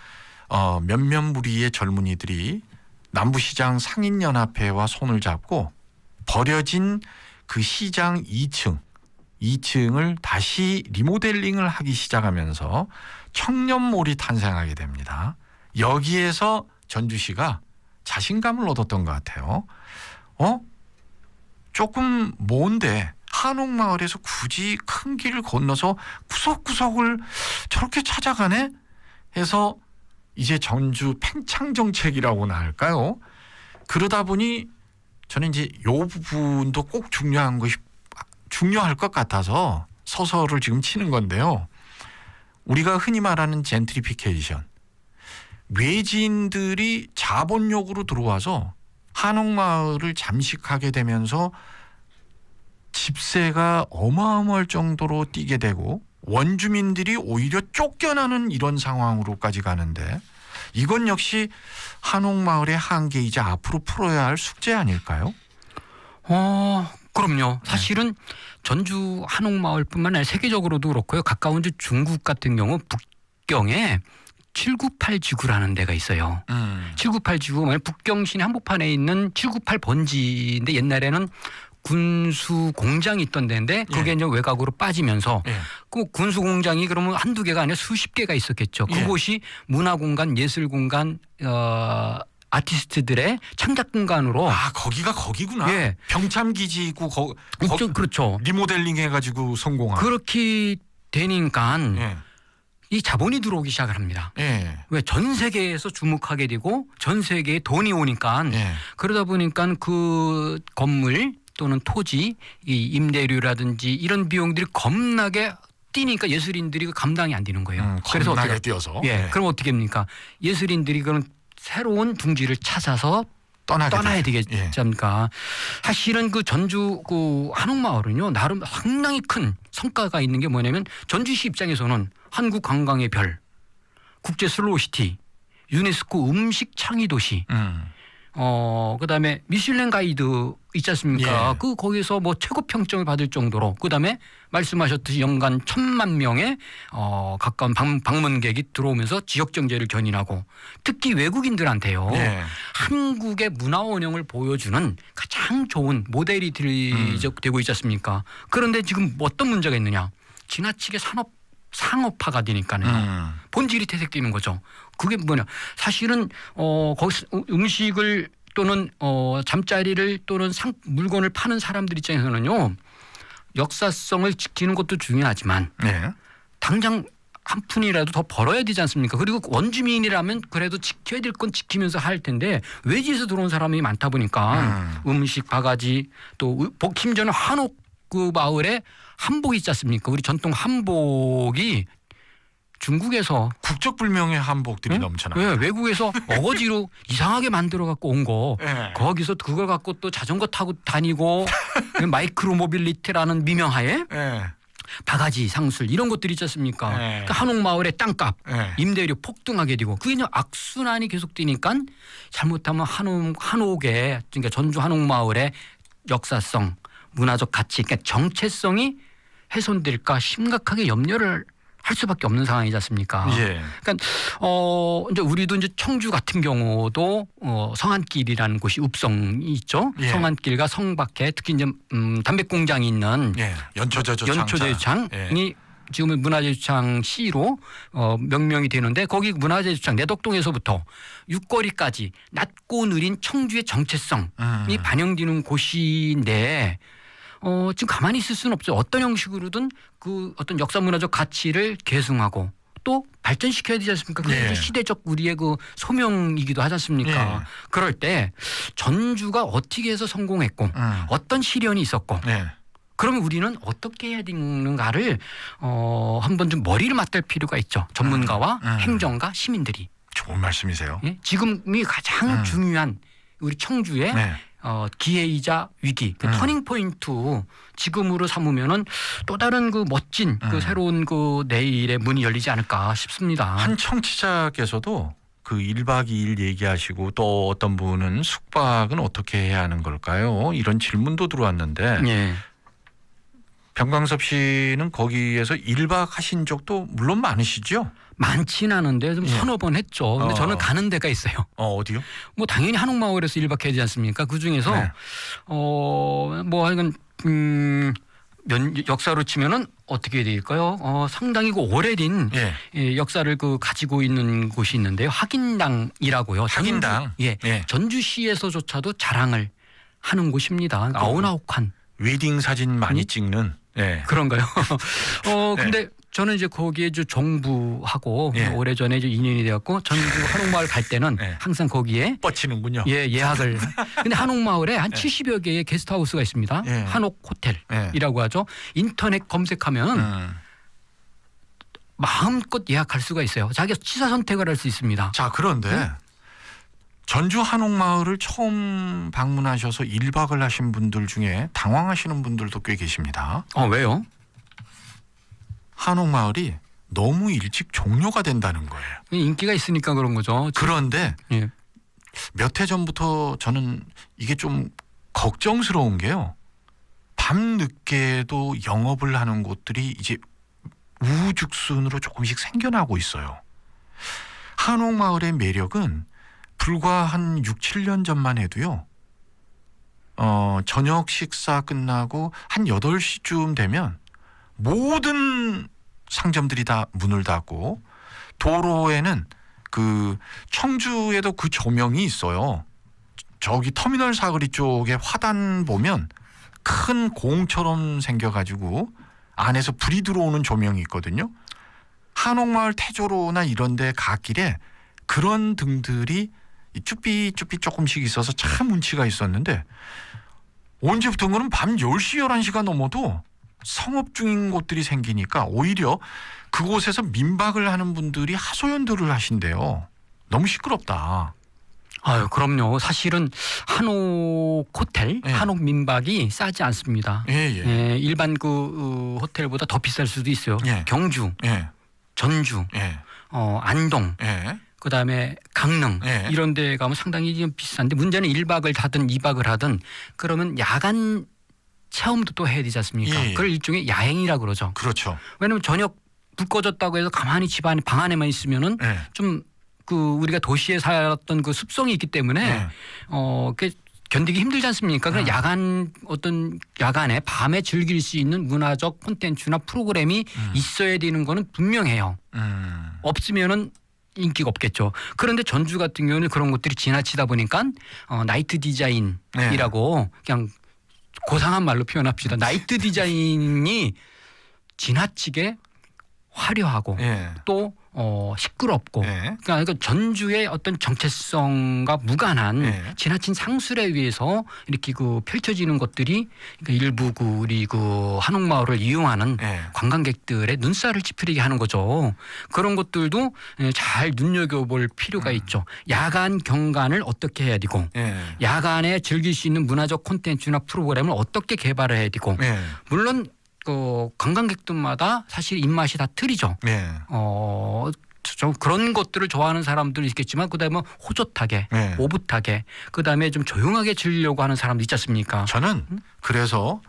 몇몇 무리의 젊은이들이 남부시장 상인연합회와 손을 잡고 버려진 그 시장 2층을 다시 리모델링을 하기 시작하면서 청년몰이 탄생하게 됩니다. 여기에서 전주시가 자신감을 얻었던 것 같아요. 조금 먼데 한옥마을에서 굳이 큰 길을 건너서 구석구석을 저렇게 찾아가네 해서 이제 전주 팽창 정책이라고나 할까요? 그러다 보니 저는 이제 이 부분도 꼭 중요할 것 같아서 서서를 지금 치는 건데요. 우리가 흔히 말하는 젠트리피케이션, 외지인들이 자본력으로 들어와서 한옥마을을 잠식하게 되면서 집세가 어마어마할 정도로 뛰게 되고 원주민들이 오히려 쫓겨나는 이런 상황으로까지 가는데, 이건 역시 한옥마을의 한계이자 앞으로 풀어야 할 숙제 아닐까요? 그럼요. 사실은 전주 한옥마을뿐만 아니라 세계적으로도 그렇고요. 가까운 중국 같은 경우 북경에 798 지구라는 데가 있어요. 798 지구, 북경 시내 한복판에 있는 798 번지인데 옛날에는 군수 공장이 있던 데인데 그게 이제 외곽으로 빠지면서 그 군수 공장이 그러면 한두 개가 아니라 수십 개가 있었겠죠. 그곳이 문화 공간, 예술 공간, 아티스트들의 창작 공간으로. 거기가 거기구나. 예. 병참 기지고 그렇죠. 리모델링 해가지고 성공한. 그렇게 되니까 이 자본이 들어오기 시작을 합니다. 왜 전 세계에서 주목하게 되고 전 세계에 돈이 오니까 그러다 보니까 그 건물 또는 토지, 이 임대료라든지 이런 비용들이 겁나게 뛰니까 예술인들이 감당이 안 되는 거예요. 그래서 겁나게 뛰어서. 그럼 어떻게 합니까? 예술인들이 그런 새로운 둥지를 찾아서 떠나야 되겠지 않습니까? 사실은 그 전주 그 한옥마을은요 나름 상당히 큰 성과가 있는 게 뭐냐면 전주시 입장에서는 한국 관광의 별, 국제 슬로우시티, 유네스코 음식 창의 도시, 그다음에 미슐랭 가이드 있지 않습니까? 그 거기서 뭐 최고 평점을 받을 정도로 그다음에 말씀하셨듯이 연간 1,000만 명의 가까운 방문객이 들어오면서 지역 경제를 견인하고 특히 외국인들한테요. 한국의 문화 원형을 보여주는 가장 좋은 모델이 되고 있지 않습니까? 그런데 지금 어떤 문제가 있느냐? 지나치게 상업화가 되니까는 본질이 퇴색되는 거죠. 그게 뭐냐? 사실은 거기서 음식을 또는 잠자리를 또는 물건을 파는 사람들 입장에서는요. 역사성을 지키는 것도 중요하지만 당장 한 푼이라도 더 벌어야 되지 않습니까? 그리고 원주민이라면 그래도 지켜야 될 건 지키면서 할 텐데 외지에서 들어온 사람이 많다 보니까 음식 바가지 또 심지어는 한옥 그 마을에 한복이 있지 않습니까? 우리 전통 한복이 중국에서 국적불명의 한복들이 넘쳐나. 외국에서 어거지로 이상하게 만들어 갖고 온 거. 거기서 그걸 갖고 또 자전거 타고 다니고 마이크로 모빌리티라는 미명하에 바가지 상술 이런 것들이 있지 않습니까? 그러니까 한옥마을의 땅값, 임대료 폭등하게 되고 그게 이제 악순환이 계속되니까 잘못하면 한옥의 그러니까 전주 한옥마을의 역사성, 문화적 가치, 그러니까 정체성이 훼손될까 심각하게 염려를 할 수밖에 없는 상황이지 않습니까? 그러니까 이제 우리도 이제 청주 같은 경우도 성안길이라는 곳이 읍성이 있죠. 성안길과 성밖에 특히 이제 담배 공장이 있는 연초제주창이 지금은 문화재주창 C로 명명이 되는데 거기 문화재주창 내덕동에서부터 육거리까지 낮고 느린 청주의 정체성이 반영되는 곳인데. 지금 가만히 있을 수는 없죠. 어떤 형식으로든 그 어떤 역사 문화적 가치를 계승하고 또 발전시켜야 되지 않습니까? 그게 시대적 우리의 그 소명이기도 하지 않습니까? 그럴 때 전주가 어떻게 해서 성공했고 어떤 시련이 있었고 그러면 우리는 어떻게 해야 되는가를 한번 좀 머리를 맞댈 필요가 있죠. 전문가와 행정가, 시민들이. 좋은 말씀이세요. 지금이 가장 중요한 우리 청주의 기회이자 위기, 그 터닝 포인트 지금으로 삼으면은 또 다른 그 멋진 그 새로운 그 내일의 문이 열리지 않을까 싶습니다. 한 청취자께서도 그 1박 2일 얘기하시고 또 어떤 분은 숙박은 어떻게 해야 하는 걸까요? 이런 질문도 들어왔는데 변광섭 씨는 거기에서 1박 하신 적도 물론 많으시죠? 많진 않은데 좀 서너 번 했죠. 근데 저는 가는 데가 있어요. 어디요? 뭐 당연히 한옥마을에서 1박 해야 되지 않습니까? 그 중에서 뭐 하여간 역사로 치면은 어떻게 될까요? 상당히 그 오래된 역사를 그 가지고 있는 곳이 있는데요. 학인당이라고요. 학인당. 전주시에서조차도 자랑을 하는 곳입니다. 99칸. 웨딩 사진 많이 찍는. 그런가요? 근데 저는 이제 거기에 정부하고 오래전에 인연이 되었고 전주 한옥마을 갈 때는 항상 거기에 뻗치는군요. 예약을. 근데 한옥마을에 한 70여 개의 게스트하우스가 있습니다. 한옥 호텔이라고 하죠. 인터넷 검색하면 마음껏 예약할 수가 있어요. 자기가 취사 선택을 할 수 있습니다. 자, 그런데 전주 한옥마을을 처음 방문하셔서 1박을 하신 분들 중에 당황하시는 분들도 꽤 계십니다. 왜요? 한옥마을이 너무 일찍 종료가 된다는 거예요. 인기가 있으니까 그런 거죠. 그런데 예. 몇 해 전부터 저는 이게 좀 걱정스러운 게요. 밤 늦게도 영업을 하는 곳들이 이제 우후죽순으로 조금씩 생겨나고 있어요. 한옥마을의 매력은 불과 한 6, 7년 전만 해도요. 저녁 식사 끝나고 한 8시쯤 되면 모든 상점들이 다 문을 닫고 도로에는 그 청주에도 그 조명이 있어요. 저기 터미널 사거리 쪽에 화단 보면 큰 공처럼 생겨가지고 안에서 불이 들어오는 조명이 있거든요. 한옥마을 태조로나 이런 데 갓길에 그런 등들이 쭈삐쭈삐 조금씩 있어서 참 운치가 있었는데 언제부턴가는 밤 10시, 11시가 넘어도 성업 중인 곳들이 생기니까 오히려 그곳에서 민박을 하는 분들이 하소연들을 하신대요. 너무 시끄럽다. 아유, 그럼요. 사실은 한옥 호텔, 예. 한옥 민박이 싸지 않습니다. 예. 예, 일반 호텔보다 더 비쌀 수도 있어요. 예. 경주, 예. 전주, 예. 안동, 예. 그다음에 강릉 예. 이런 데 가면 상당히 좀 비싼데 문제는 1박을 하든 2박을 하든 그러면 야간 체험도 또 해야 되지 않습니까? 예. 그걸 일종의 야행이라 그러죠. 그렇죠. 왜냐하면 저녁 불 꺼졌다고 해서 가만히 집 안에 방 안에만 있으면은 예. 좀 우리가 도시에 살았던 그 습성이 있기 때문에 예. 그 견디기 힘들지 않습니까? 그냥 야간에 밤에 즐길 수 있는 문화적 콘텐츠나 프로그램이 있어야 되는 거는 분명해요. 없으면은 인기가 없겠죠. 그런데 전주 같은 경우는 그런 것들이 지나치다 보니까 나이트 디자인이라고 그냥 고상한 말로 표현합시다. 나이트 디자인이 지나치게 화려하고 예. 또 시끄럽고 예. 그러니까 전주의 어떤 정체성과 무관한 예. 지나친 상술에 의해서 이렇게 펼쳐지는 것들이 그러니까 일부 우리 한옥마을을 이용하는 예. 관광객들의 눈살을 찌푸리게 하는 거죠. 그런 것들도 잘 눈여겨볼 필요가 있죠. 야간 경관을 어떻게 해야 되고 예. 야간에 즐길 수 있는 문화적 콘텐츠나 프로그램을 어떻게 개발을 해야 되고 예. 물론 관광객들마다 사실 입맛이 다 틀리죠. 예. 좀 그런 것들을 좋아하는 사람들이 있겠지만 그다음에 호젓하게, 예. 오붓하게, 그다음에 좀 조용하게 즐기려고 하는 사람도 있지 않습니까? 저는 그래서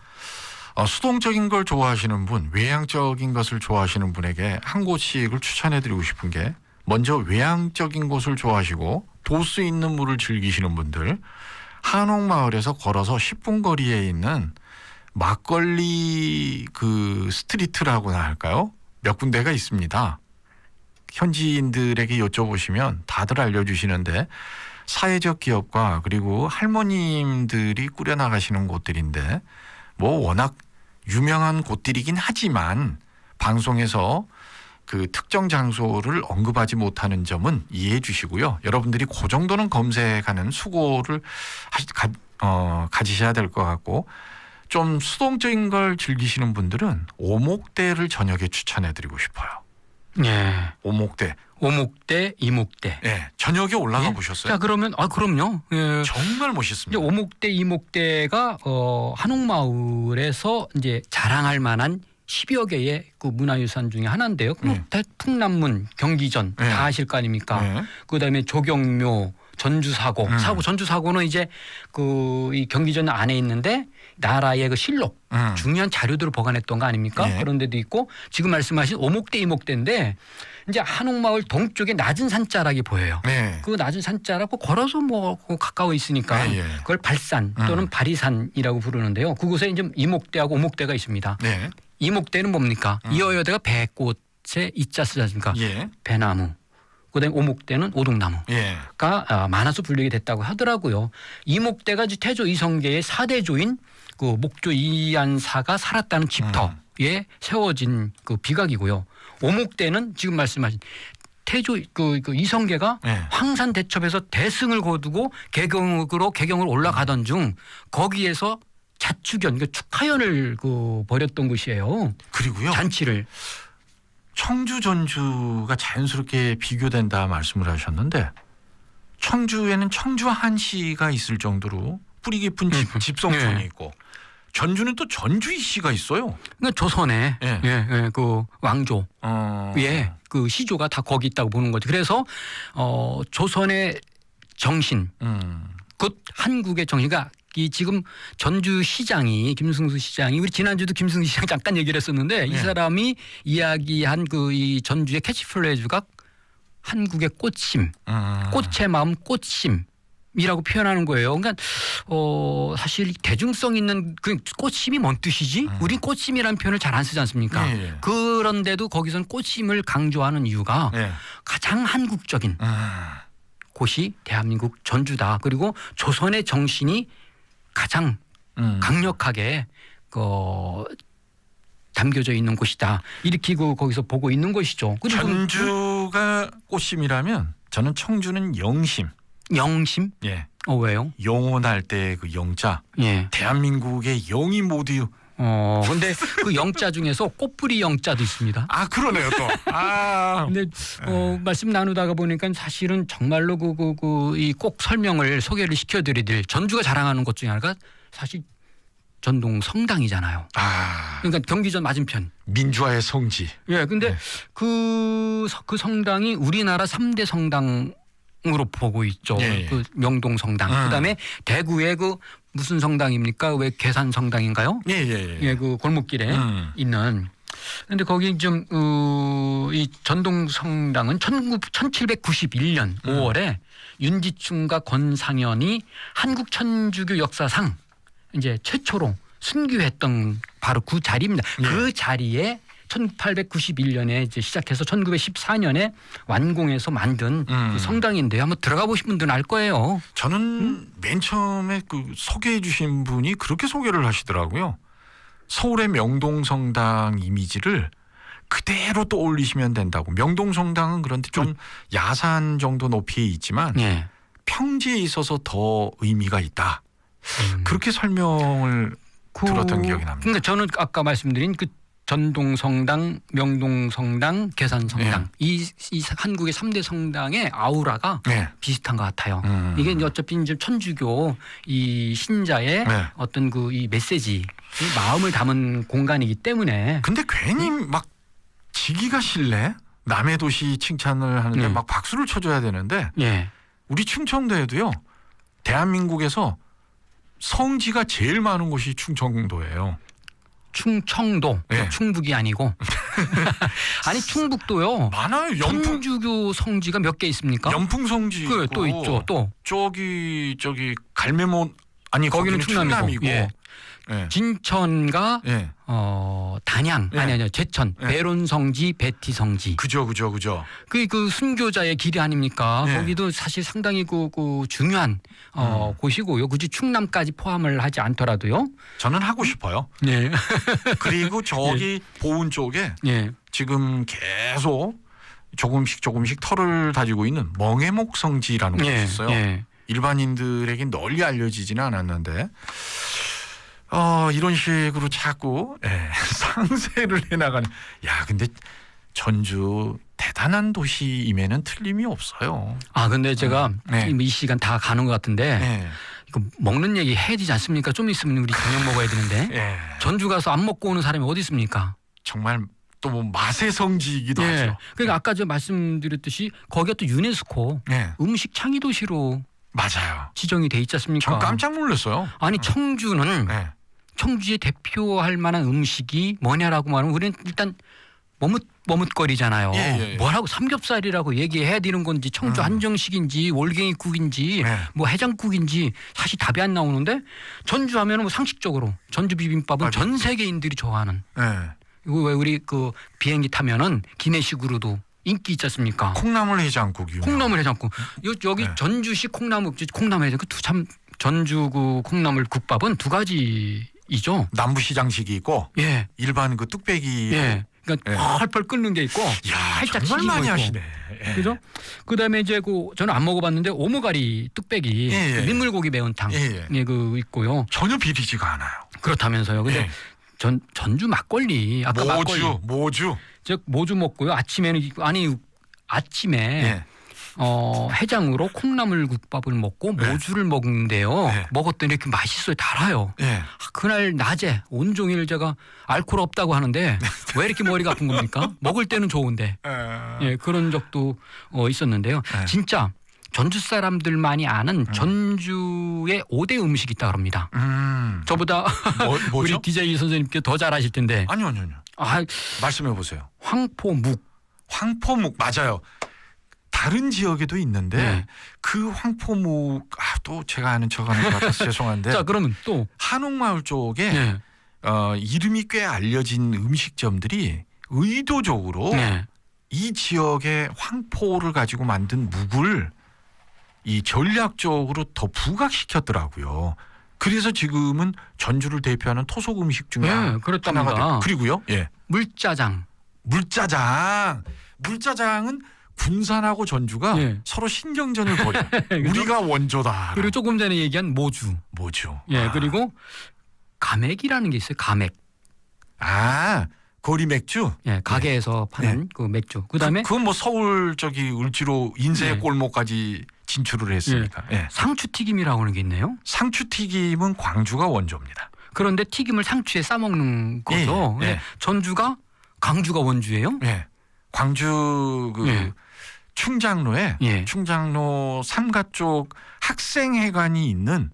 수동적인 걸 좋아하시는 분, 외향적인 것을 좋아하시는 분에게 한 곳씩을 추천해드리고 싶은 게 먼저 외향적인 곳을 좋아하시고 도수 있는 물을 즐기시는 분들 한옥마을에서 걸어서 10분 거리에 있는 막걸리 스트리트라고나 할까요? 몇 군데가 있습니다. 현지인들에게 여쭤보시면 다들 알려주시는데 사회적 기업과 그리고 할머님들이 꾸려나가시는 곳들인데 워낙 유명한 곳들이긴 하지만 방송에서 그 특정 장소를 언급하지 못하는 점은 이해해 주시고요. 여러분들이 그 정도는 검색하는 수고를 가지셔야 될 것 같고 좀 수동적인 걸 즐기시는 분들은 오목대를 저녁에 추천해드리고 싶어요. 예. 오목대. 오목대, 이목대. 예. 저녁에 올라가 예? 보셨어요? 자 그러면 그럼요. 예. 정말 이제 멋있습니다. 오목대, 이목대가 한옥마을에서 이제 자랑할 만한 10여 개의 그 문화유산 중에 하나인데요. 풍남문, 경기전 네. 다 아실 거 아닙니까? 네. 그다음에 조경묘, 전주사고, 전주사고는 이제 이 경기전 안에 있는데 나라의 그 실록 중요한 자료들을 보관했던 거 아닙니까? 네. 그런 데도 있고 지금 말씀하신 오목대, 이목대인데 이제 한옥마을 동쪽에 낮은 산자락이 보여요. 네. 그 낮은 산자락 걸어서 가까워 있으니까 네, 예. 그걸 발산 또는 바리산이라고 부르는데요. 그곳에 이제 이목대하고 오목대가 있습니다. 네. 이목대는 뭡니까? 이어여대가 배꽃에 이자 쓰지 않습니까? 예. 배나무. 그다음에 오목대는 오동나무가 예. 많아서 불리게 됐다고 하더라고요. 이목대가 태조 이성계의 4대조인 그 목조 이안사가 살았다는 집터에 세워진 그 비각이고요. 오목대는 지금 말씀하신 태조 그 이성계가 네. 황산 대첩에서 대승을 거두고 개경으로 올라가던 중 거기에서 자축연, 축하연을 벌였던 곳이에요. 그리고요. 잔치를. 청주 전주가 자연스럽게 비교된다 말씀을 하셨는데 청주에는 청주 한시가 있을 정도로 뿌리 깊은 집성촌이 네. 있고 전주는 또 전주이 씨가 있어요. 그러니까 조선에 예. 그 왕조 그 시조가 다 거기 있다고 보는 거죠. 그래서 조선의 정신, 곧 한국의 정신가 이 지금 전주시장이 김승수 시장이 우리 지난주도 김승수 시장 잠깐 얘기를 했었는데 이 사람이 이야기한 그 이 전주의 캐치플레이즈가 한국의 꽃심, 꽃의 마음 꽃심이라고 표현하는 거예요. 그러니까 사실 대중성 있는 그 꽃심이 뭔 뜻이지? 우린 꽃심이라는 표현을 잘 안 쓰지 않습니까? 예. 그런데도 거기서는 꽃심을 강조하는 이유가 예. 가장 한국적인 곳이 대한민국 전주다. 그리고 조선의 정신이 가장 강력하게 담겨져 있는 곳이다. 이렇게 거기서 보고 있는 것이죠. 그리고 전주가 꽃심이라면 저는 청주는 영심. 영심? 예. 왜요? 영원할 때 그 영자. 예. 대한민국의 영이 모두. 근데 그 영자 중에서 꽃뿌리 영자도 있습니다. 아, 그러네요, 또. 아. 근데 말씀 나누다가 보니까 사실은 정말로 이 꼭 설명을 소개를 시켜드리들 전주가 자랑하는 것 중에 하나가 사실 전동 성당이잖아요. 아. 그러니까 경기전 맞은편. 민주화의 성지. 예, 근데 그 성당이 우리나라 3대 성당으로 보고 있죠. 예. 그 명동 성당. 그다음에 대구의 그 무슨 성당입니까? 왜 계산 성당인가요? 예. 그 골목길에 있는. 근데 거기 좀 이 전동 성당은 1791년 5월에 윤지충과 권상현이 한국 천주교 역사상 이제 최초로 순교했던 바로 그 자리입니다. 예. 그 자리에 1891년에 이제 시작해서 1914년에 완공해서 만든 그 성당인데요. 한번 들어가 보신 분들은 알 거예요. 저는 맨 처음에 그 소개해 주신 분이 그렇게 소개를 하시더라고요. 서울의 명동성당 이미지를 그대로 떠올리시면 된다고. 명동성당은 그런데 좀 야산 정도 높이에 있지만 예. 평지에 있어서 더 의미가 있다. 그렇게 설명을 들었던 기억이 납니다. 그러니까 저는 아까 말씀드린 그 전동성당, 명동성당, 계산성당 이 한국의 3대 성당의 아우라가 비슷한 것 같아요. 이게 이제 어차피 이제 천주교 이 신자의 어떤 그 이 메시지, 이 마음을 담은 공간이기 때문에. 근데 괜히 막 지기가 싫네. 남의 도시 칭찬을 하는데 막 박수를 쳐줘야 되는데 우리 충청도에도요. 대한민국에서 성지가 제일 많은 곳이 충청도예요. 충청도, 충북이 아니고. 아니 충북도요. 많아요. 천주교 성지가 몇 개 있습니까? 연풍성지 있고 또 있죠. 또 저기 갈매모 아니 거기는 충남이고. 예. 진천과 단양 아니 제천 배론성지 배티성지 그죠. 그 순교자의 길이 아닙니까? 거기도 사실 상당히 그 중요한 곳이고요. 굳이 충남까지 포함을 하지 않더라도요. 저는 하고 싶어요. 네. 그리고 저기 보은 쪽에 지금 계속 조금씩 털을 다지고 있는 멍해목 성지라는 곳이 있어요. 일반인들에게 널리 알려지지는 않았는데 이런 식으로 자꾸 상세를 해나가는. 야, 근데 전주 대단한 도시임에는 틀림이 없어요. 근데 제가 이 시간 다 가는 것 같은데 이거 먹는 얘기 해야 되지 않습니까? 좀 있으면 우리 저녁 먹어야 되는데 전주 가서 안 먹고 오는 사람이 어디 있습니까? 정말 또 뭐 맛의 성지이기도 하죠. 그러니까 아까 저 말씀드렸듯이 거기가 또 유네스코 음식 창의 도시로 맞아요. 지정이 돼 있지 않습니까? 전 깜짝 놀랐어요. 아니 청주는 청주에 대표할 만한 음식이 뭐냐라고 말하면 우리는 일단 머뭇거리잖아요. 뭐라고 삼겹살이라고 얘기해야 되는 건지 청주 한정식인지 월갱이국인지 뭐 해장국인지 사실 답이 안 나오는데 전주 하면은 뭐 상식적으로 전주 비빔밥은 전 세계인들이 좋아하는. 이거 왜 우리 그 비행기 타면은 기내식으로도 인기 있지 않습니까? 콩나물 해장국이요. 콩나물 해장국. 여기 전주식 콩나물 해장국 참 전주 그 콩나물 국밥은 두 가지이죠. 남부시장식이 있고 일반 그 뚝배기. 그러니까 펄펄 끓는 게 있고 살짝 정말 많이 하시네. 그죠? 그다음에 이제 저는 안 먹어봤는데 오모가리 뚝배기 민물고기 매운탕 그 있고요. 전혀 비리지가 않아요. 그렇다면서요. 근데 전주 막걸리 모주 즉 모주 먹고요. 아침에 해장으로 콩나물국밥을 먹고 네. 모주를 먹는데요. 네. 먹었더니 이렇게 맛있어요. 달아요. 예. 그날 낮에 온종일 제가 알코올 없다고 하는데 왜 이렇게 머리가 아픈 겁니까? 먹을 때는 좋은데. 예, 그런 적도 있었는데요. 네. 진짜 전주 사람들만이 아는 전주의 5대 음식이 있다고 합니다. 저보다 뭐죠? 우리 DJ 선생님께 더 잘 아실 텐데. 아니요. 아, 말씀해 보세요. 황포묵. 황포묵 맞아요. 다른 지역에도 있는데 네. 그 황포묵 또 제가 아는 척하는 것 같아서 죄송한데 자, 그러면 또 한옥마을 쪽에 네. 이름이 꽤 알려진 음식점들이 의도적으로 네. 이 지역의 황포를 가지고 만든 묵을 이 전략적으로 더 부각시켰더라고요. 그래서 지금은 전주를 대표하는 토속 음식 중에 네, 그렇답니다. 하나가 그리고요. 예. 물짜장. 물짜장은 군산하고 전주가 예. 서로 신경전을 벌여. 우리가 원조다. 그리고 조금 전에 얘기한 모주. 뭐죠? 예, 그리고 가맥이라는 게 있어요. 가맥. 거리 맥주. 예, 가게에서 파는 그 맥주. 그다음에 그건 뭐 서울 을지로 인쇄 네. 골목까지 진출을 했으니까. 예. 상추튀김이라고 하는 게 있네요. 상추튀김은 광주가 원조입니다. 그런데 튀김을 상추에 싸 먹는 거죠. 예, 예. 근데 전주가 강주가 원주예요. 예. 광주 예. 충장로에 예. 충장로 삼가 쪽 학생회관이 있는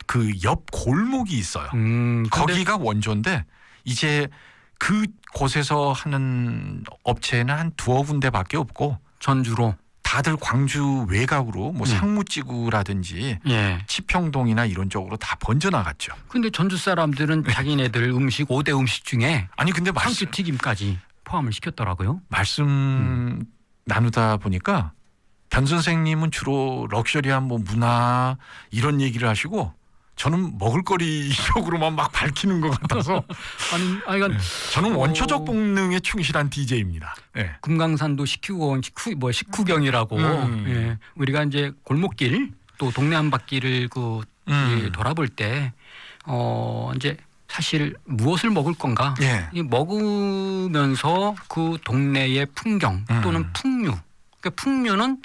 그 옆 골목이 있어요. 근데 거기가 원조인데 이제 그 곳에서 하는 업체는 한 두어 군데밖에 없고 전주로. 다들 광주 외곽으로 뭐 예. 상무지구라든지 예. 치평동이나 이런 쪽으로 다 번져나갔죠. 근데 전주 사람들은 자기네들 음식 5대 음식 중에 아니 근데 상추튀김까지 포함을 시켰더라고요. 말씀 나누다 보니까 변 선생님은 주로 럭셔리한 뭐 문화 이런 얘기를 하시고 저는 먹을거리 쪽으로만 막 밝히는 것 같아서 아니, 그러니까 저는 원초적 본능에 충실한 DJ입니다. 네. 금강산도 식후경이라고 예. 우리가 이제 골목길 또 동네 한 바퀴를 예, 돌아볼 때 이제 사실 무엇을 먹을 건가 예. 이 먹으면서 그 동네의 풍경 또는 풍류. 그러니까 풍류는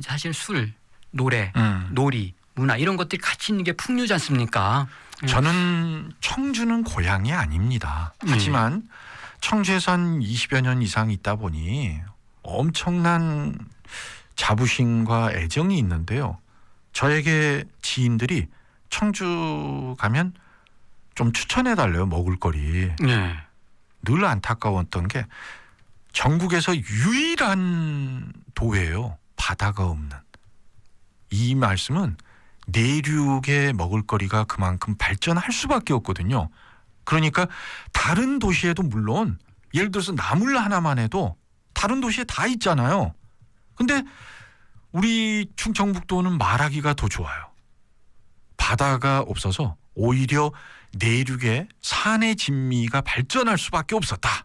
사실 술, 노래, 놀이, 문화 이런 것들이 같이 있는 게 풍류지 않습니까? 저는 청주는 고향이 아닙니다. 하지만 청주에서 한 20여 년 이상 있다 보니 엄청난 자부심과 애정이 있는데요. 저에게 지인들이 청주 가면 좀 추천해달래요. 먹을거리. 네. 늘 안타까웠던 게 전국에서 유일한 도예요. 바다가 없는. 이 말씀은 내륙의 먹을거리가 그만큼 발전할 수밖에 없거든요. 그러니까 다른 도시에도 물론 예를 들어서 나물 하나만 해도 다른 도시에 다 있잖아요. 근데 우리 충청북도는 말하기가 더 좋아요. 바다가 없어서 오히려 내륙의 산의 진미가 발전할 수밖에 없었다.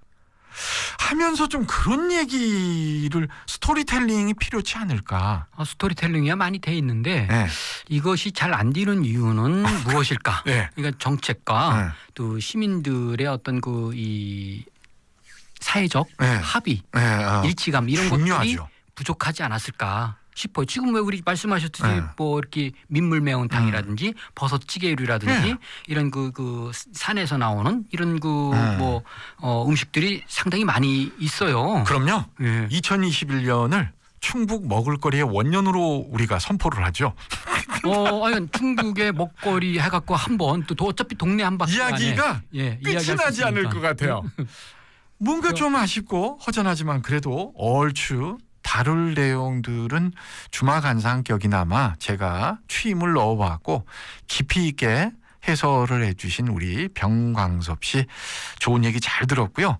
하면서 좀 그런 얘기를 스토리텔링이 필요치 않을까. 스토리텔링이야 많이 돼 있는데 네. 이것이 잘 안 되는 이유는 무엇일까? 네. 그러니까 정책과 네. 또 시민들의 어떤 이 사회적 네. 합의, 네. 일치감 이런 것들이 중요하죠. 부족하지 않았을까 싶어요. 지금 왜 우리 말씀하셨듯이 네. 뭐 이렇게 민물 매운탕이라든지 버섯찌개류라든지 네. 이런 그 산에서 나오는 이런 뭐 음식들이 상당히 많이 있어요. 그럼요. 예. 2021년을 충북 먹을거리의 원년으로 우리가 선포를 하죠. 아니, 충북의 먹거리 해갖고 한번 또 어차피 동네 한 바퀴 이야기가 안에, 끝이 나지 않을 것 같아요. 뭔가 좀 아쉽고 허전하지만 그래도 얼추 다룰 내용들은 주마간상격이나마 제가 취임을 넣어봤고 깊이 있게 해설을 해주신 우리 병광섭 씨 좋은 얘기 잘 들었고요.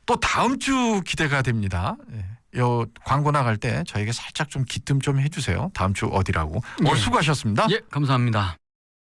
또 다음 주 기대가 됩니다. 요 광고 나갈 때 저에게 살짝 좀 기뜸 좀 해주세요. 다음 주 어디라고. 오늘 수고하셨습니다. 예, 감사합니다.